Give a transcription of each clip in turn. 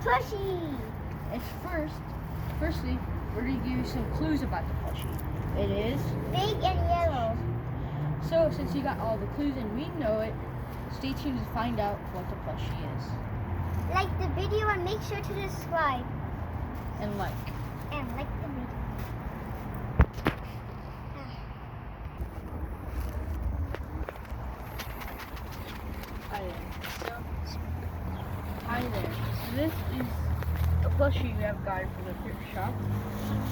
plushie. Firstly, we're going to give you some clues about the plushie. It is big and yellow. So, since you got all the clues and we know it, stay tuned to find out what the plushie is. Like the video and make sure to subscribe. And like. And like the video. Hi there. So this is a plushie we have gotten from the Thrift Shop.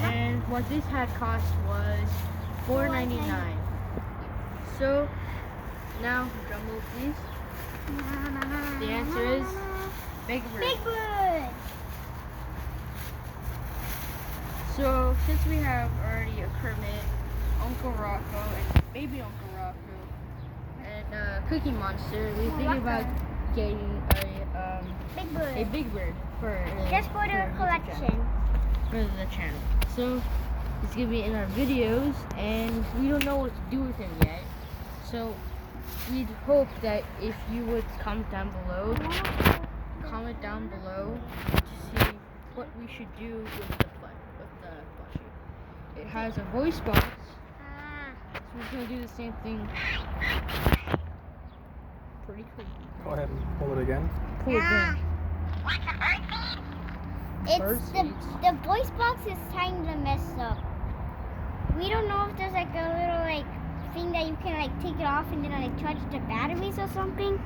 And what this had cost was $4.99. So, now, drum roll please. The answer is Big Bird. Big Bird. So, since we have already a Kermit, Uncle Rocco, and baby Uncle Rocco, and Cookie Monster, we think about getting a Big Bird for just for the collection. For the channel. So, he's gonna be in our videos, and we don't know what to do with him yet. So, we'd hope that if you would comment down below to see what we should do with the plushie. It has a voice box, so we're gonna do the same thing. Pretty cool. Go ahead and pull it again. Pull it again. It's the voice box is kind of messed up. We don't know if there's like a little thing that you can take it off and then charge the batteries or something.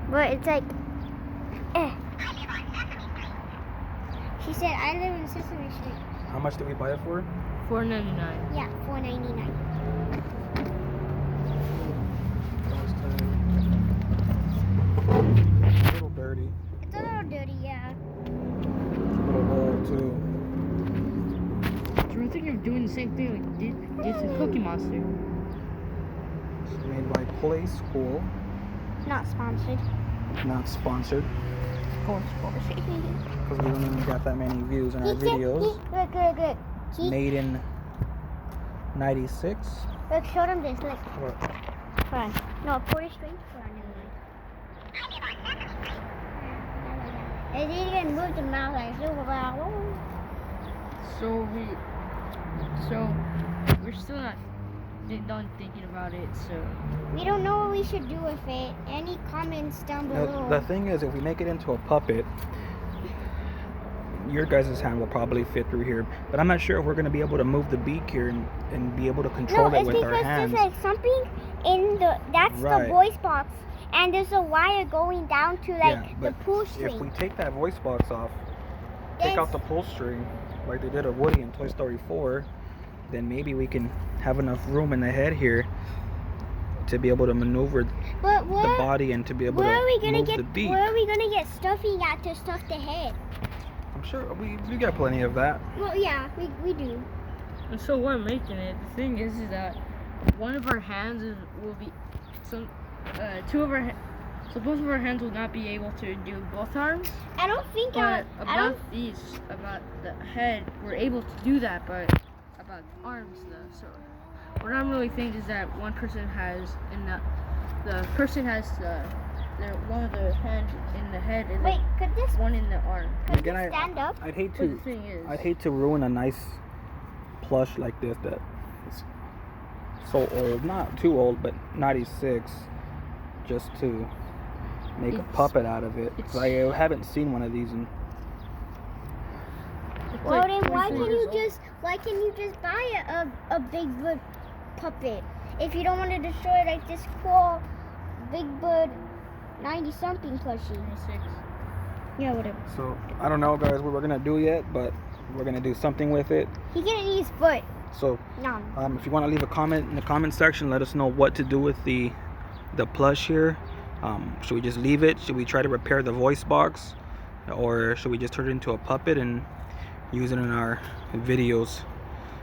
But it's She said I live in Sesame Street. How much did we buy it for? $4.99. Yeah, $4.99. It's a little dirty. It's a little dirty, yeah. A little old too. So we're thinking of doing the same thing we did to Cookie Monster. It's made by Playskool. Not sponsored. Not sponsored. Of course. Because we don't even got that many views in our videos. Look. Made in 96. Look, show them this. Look. What? Hold on. No, pour it straight. Hold on, never mind. It even moved the mouth So we're still not done thinking about it, so we don't know what we should do with it. Any comments down below? The thing is, if we make it into a puppet, your guys' hand will probably fit through here, but I'm not sure if we're going to be able to move the beak here and be able to control it with our hands. No, it's because there's something in that's the voice box, and there's a wire going down to the pull string. If we take that voice box off, take out the pull string, like they did a Woody in Toy Story 4, then maybe we can have enough room in the head here to be able to maneuver the body and to be able to move the beak. Where are we gonna get stuffing at to stuff the head? I'm sure we got plenty of that. Well, yeah, we do. And so we're making it. The thing is that one of our hands will be so both of our hands will not be able to do both arms. I don't think. But about the head, we're able to do that. But about arms, though. So what I'm really thinking is that one person has the person has one of the hands in the head and could this one in the arm. Could this stand up? I'd hate to ruin a nice plush like this that is so old, not too old, but 96, just to make a puppet out of it. I haven't seen one of these in. Well, then why can you just buy a Big Bird puppet if you don't want to destroy this cool Big Bird 90-something plushie? 96. Yeah, whatever. So I don't know, guys, what we're gonna do yet, but we're gonna do something with it. He's gonna need his foot. So if you want to leave a comment in the comment section, let us know what to do with the plush here. Should we just leave it? Should we try to repair the voice box, or should we just turn it into a puppet and use it in our videos?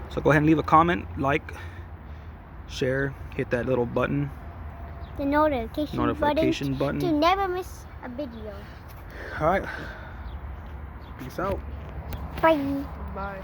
So go ahead and leave a comment, like, share, hit that little button, the notification button to never miss a video. All right, peace out. Bye. Bye.